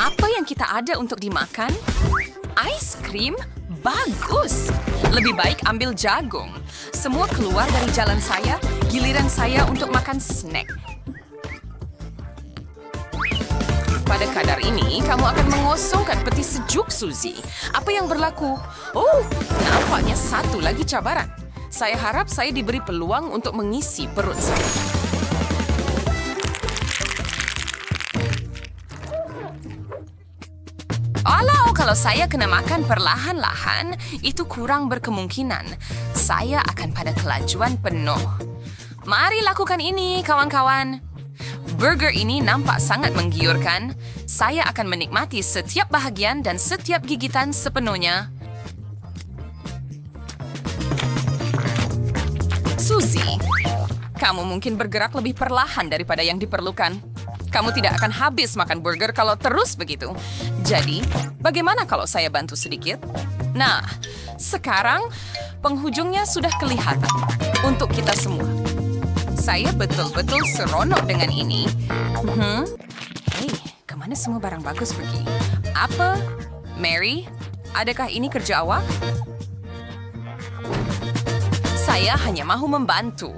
Apa yang kita ada untuk dimakan? Ais krim? Bagus! Lebih baik ambil jagung. Semua keluar dari jalan saya, giliran saya untuk makan snack. Pada kadar ini, kamu akan mengosongkan peti sejuk, Suzy. Apa yang berlaku? Oh, nampaknya satu lagi cabaran. Saya harap saya diberi peluang untuk mengisi perut saya. Alah, kalau saya kena makan perlahan-lahan, itu kurang berkemungkinan. Saya akan pada kelajuan penuh. Mari lakukan ini, kawan-kawan. Burger ini nampak sangat menggiurkan. Saya akan menikmati setiap bahagian dan setiap gigitan sepenuhnya. Suzy, kamu mungkin bergerak lebih perlahan daripada yang diperlukan. Kamu tidak akan habis makan burger kalau terus begitu. Jadi, bagaimana kalau saya bantu sedikit? Nah, sekarang penghujungnya sudah kelihatan untuk kita semua. Saya betul-betul seronok dengan ini. Hei, kemana semua barang bagus pergi? Apa? Mary, adakah ini kerja awak? Saya hanya mahu membantu.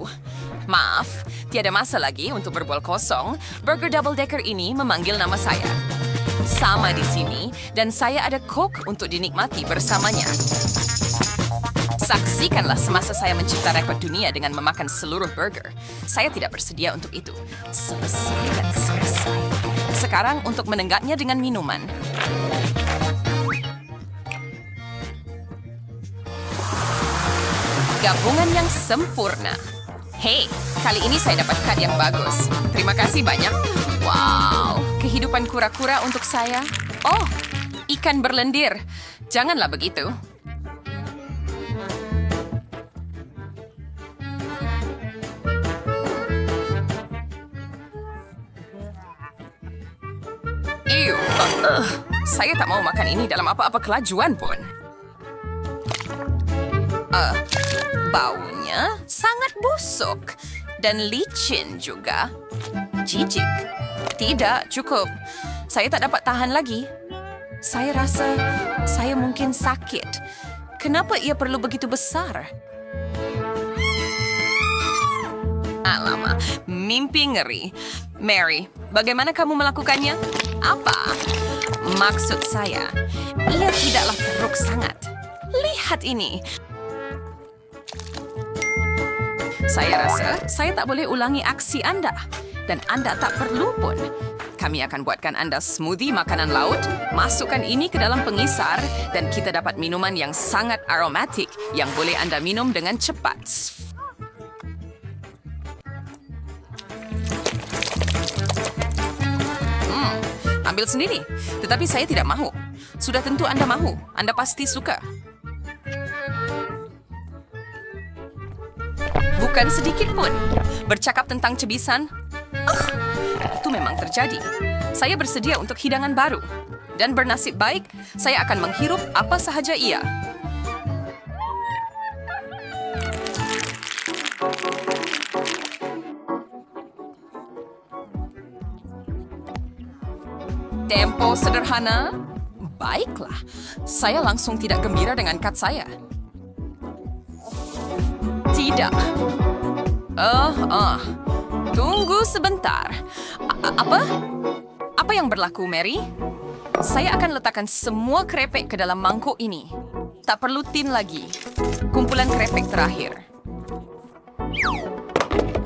Maaf, tiada masa lagi untuk berbual kosong. Burger Double Decker ini memanggil nama saya. Sama di sini, dan saya ada Coke untuk dinikmati bersamanya. Saksikanlah semasa saya mencipta rekod dunia dengan memakan seluruh burger. Saya tidak bersedia untuk itu. Selesai dan selesai. Sekarang untuk menenggaknya dengan minuman. Gabungan yang sempurna. Hei, kali ini saya dapat kad yang bagus. Terima kasih banyak. Wow, kehidupan kura-kura untuk saya. Oh, ikan berlendir. Janganlah begitu. Ew, saya tak mau makan ini dalam apa-apa kelajuan pun. Baunya sangat busuk dan licin juga. Jijik. Tidak, cukup. Saya tak dapat tahan lagi. Saya rasa saya mungkin sakit. Kenapa ia perlu begitu besar? Alamak, mimpi ngeri. Mary, bagaimana kamu melakukannya? Apa? Maksud saya, ia tidaklah teruk sangat. Lihat ini. Saya rasa saya tak boleh ulangi aksi Anda. Dan Anda tak perlu pun. Kami akan buatkan Anda smoothie makanan laut, masukkan ini ke dalam pengisar, dan kita dapat minuman yang sangat aromatik yang boleh Anda minum dengan cepat. Ambil sendiri. Tetapi saya tidak mahu. Sudah tentu Anda mahu. Anda pasti suka. Bukan sedikit pun. Bercakap tentang cebisan, itu memang terjadi. Saya bersedia untuk hidangan baru. Dan bernasib baik, saya akan menghirup apa sahaja ia. Tempo sederhana. Baiklah, saya langsung tidak gembira dengan kad saya. Tidak. Tunggu sebentar. Apa? Apa yang berlaku, Mary? Saya akan letakkan semua krepek ke dalam mangkuk ini. Tak perlu tin lagi. Kumpulan krepek terakhir.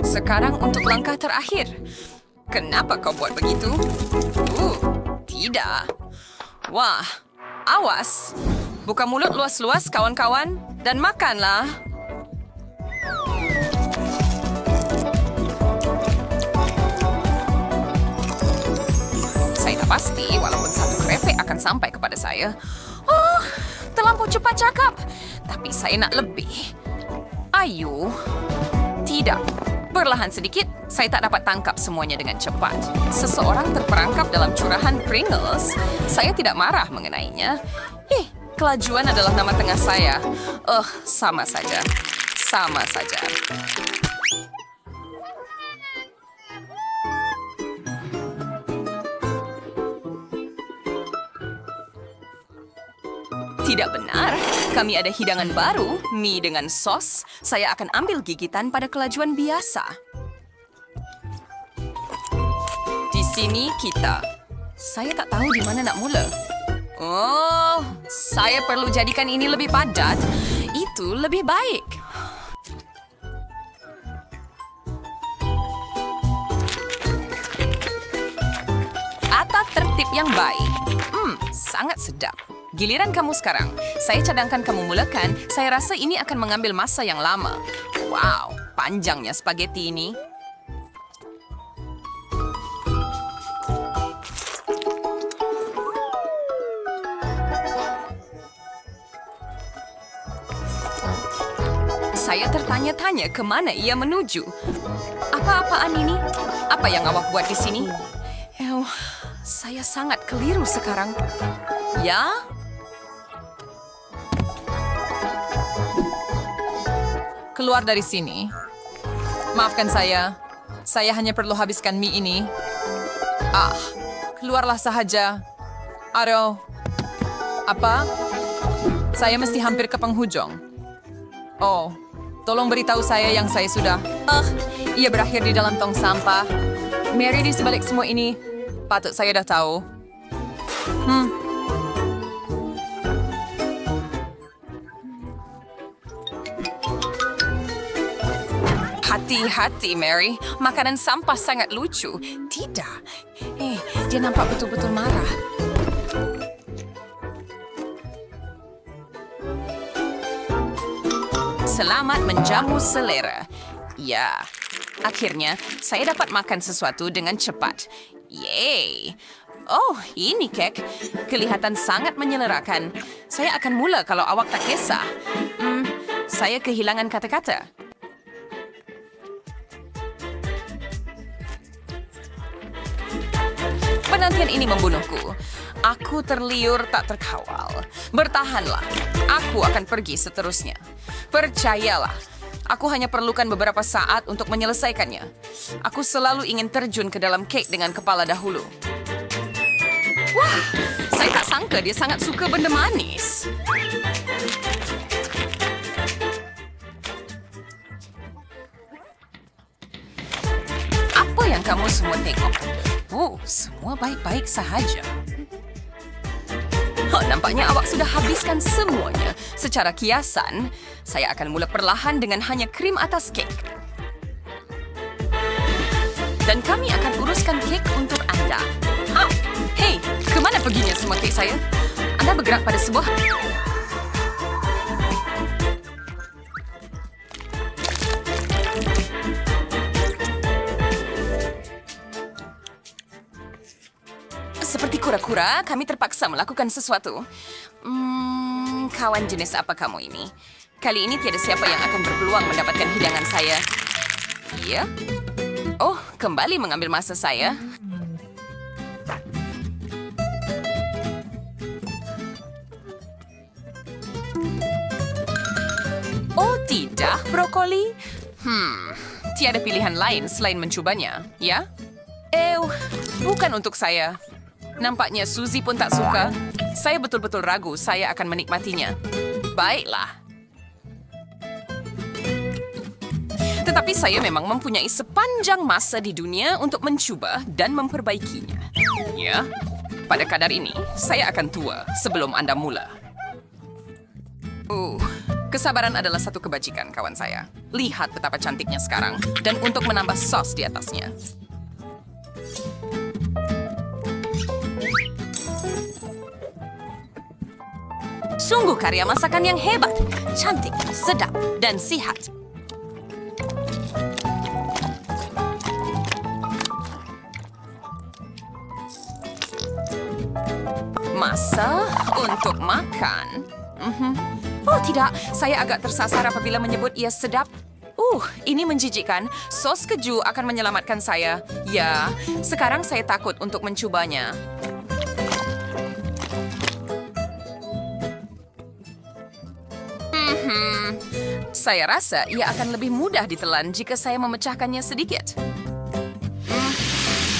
Sekarang untuk langkah terakhir. Kenapa kau buat begitu? Tidak. Wah, awas. Buka mulut luas-luas, kawan-kawan, dan makanlah. Saya tak pasti walaupun satu krepek akan sampai kepada saya. Oh, terlampau cepat cakap. Tapi saya nak lebih. Ayo. Tidak. Perlahan sedikit, saya tak dapat tangkap semuanya dengan cepat. Seseorang terperangkap dalam curahan Pringles. Saya tidak marah mengenainya. Kelajuan adalah nama tengah saya. Sama saja. Sama saja. Tidak benar. Kami ada hidangan baru, mie dengan sos. Saya akan ambil gigitan pada kelajuan biasa. Di sini kita. Saya tak tahu di mana nak mula. Oh, saya perlu jadikan ini lebih padat. Itu lebih baik. Tata tertib yang baik. Sangat sedap. Giliran kamu sekarang. Saya cadangkan kamu mulakan. Saya rasa ini akan mengambil masa yang lama. Wow, panjangnya spaghetti ini. Saya tertanya-tanya kemana ia menuju. Apa-apaan ini? Apa yang awak buat di sini? Saya sangat keliru sekarang. Ya? Keluar dari sini. Maafkan saya. Saya hanya perlu habiskan mie ini. Keluarlah sahaja. Aduh. Apa? Saya mesti hampir ke penghujung. Oh, tolong beritahu saya yang saya sudah. Ia berakhir di dalam tong sampah. Mary di sebalik semua ini. Patut saya dah tahu. Hati-hati, Mary. Makanan sampah sangat lucu. Tidak. Dia nampak betul-betul marah. Selamat menjamu selera. Ya, akhirnya saya dapat makan sesuatu dengan cepat. Yeay. Oh, ini kek. Kelihatan sangat menyelerakan. Saya akan mula kalau awak tak kisah. Saya kehilangan kata-kata. Penantian ini membunuhku. Aku terliur tak terkawal. Bertahanlah. Aku akan pergi seterusnya. Percayalah. Aku hanya perlukan beberapa saat untuk menyelesaikannya. Aku selalu ingin terjun ke dalam kek dengan kepala dahulu. Wah, saya tak sangka dia sangat suka benda manis. Apa yang kamu semua tengok? Semua baik-baik sahaja. Nampaknya awak sudah habiskan semuanya. Secara kiasan, saya akan mula perlahan dengan hanya krim atas kek. Dan kami akan uruskan kek untuk Anda. Hei, kemana perginya semua kek saya? Anda bergerak pada sebuah... Seperti kura-kura, kami terpaksa melakukan sesuatu. Kawan jenis apa kamu ini? Kali ini tiada siapa yang akan berpeluang mendapatkan hidangan saya. Ya? Oh, kembali mengambil masa saya. Oh tidak, brokoli? Tiada pilihan lain selain mencobanya, ya? Bukan untuk saya. Nampaknya Suzy pun tak suka. Saya betul-betul ragu saya akan menikmatinya. Baiklah. Tetapi saya memang mempunyai sepanjang masa di dunia untuk mencuba dan memperbaikinya. Ya, pada kadar ini, saya akan tua sebelum Anda mula. Kesabaran adalah satu kebajikan, kawan saya. Lihat betapa cantiknya sekarang. Dan untuk menambah sos di atasnya. Sungguh karya masakan yang hebat, cantik, sedap, dan sihat. Masa untuk makan. Oh tidak, saya agak tersasar apabila menyebut ia sedap. Ini menjijikkan. Sos keju akan menyelamatkan saya. Ya, sekarang saya takut untuk mencobanya. Saya rasa ia akan lebih mudah ditelan jika saya memecahkannya sedikit.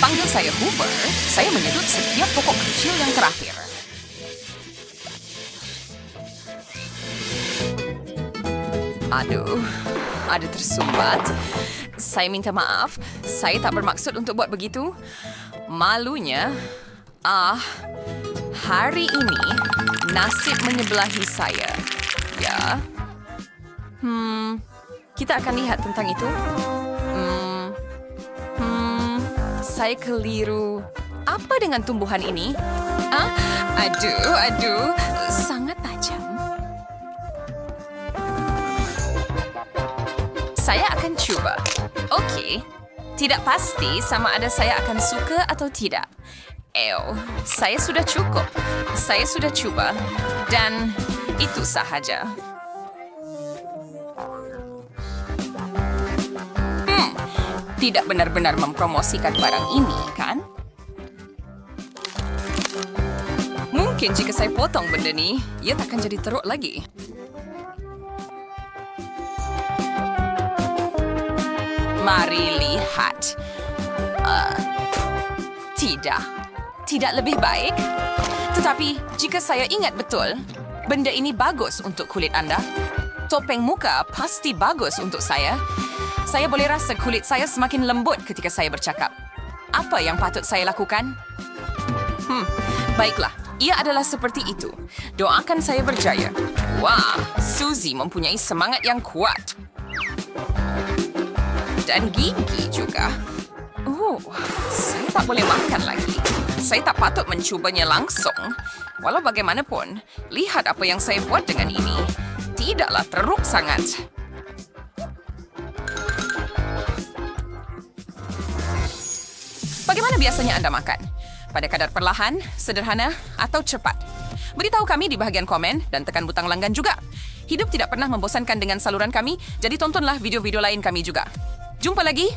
Panggil saya Hoover, saya menyedut setiap pokok kecil yang terakhir. Aduh, ada tersumbat. Saya minta maaf. Saya tak bermaksud untuk buat begitu. Malunya, hari ini nasib menyebelahi saya. Ya. Kita akan lihat tentang itu. Saya keliru. Apa dengan tumbuhan ini? Aduh, sangat tajam. Saya akan cuba. Okey. Tidak pasti sama ada saya akan suka atau tidak. Saya sudah cukup. Saya sudah cuba. Dan itu sahaja. Tidak benar-benar mempromosikan barang ini, kan? Mungkin jika saya potong benda ni, ia takkan jadi teruk lagi. Mari lihat. Tidak lebih baik. Tetapi jika saya ingat betul, benda ini bagus untuk kulit anda. Topeng muka pasti bagus untuk saya. Saya boleh rasa kulit saya semakin lembut ketika saya bercakap. Apa yang patut saya lakukan? Baiklah. Ia adalah seperti itu. Doakan saya berjaya. Wah, Suzy mempunyai semangat yang kuat. Dan gigi juga. Saya tak boleh makan lagi. Saya tak patut mencubanya langsung. Walau bagaimanapun, lihat apa yang saya buat dengan ini. Tidaklah teruk sangat. Bagaimana biasanya anda makan? Pada kadar perlahan, sederhana, atau cepat? Beritahu kami di bahagian komen dan tekan butang langgan juga. Hidup tidak pernah membosankan dengan saluran kami, jadi tontonlah video-video lain kami juga. Jumpa lagi!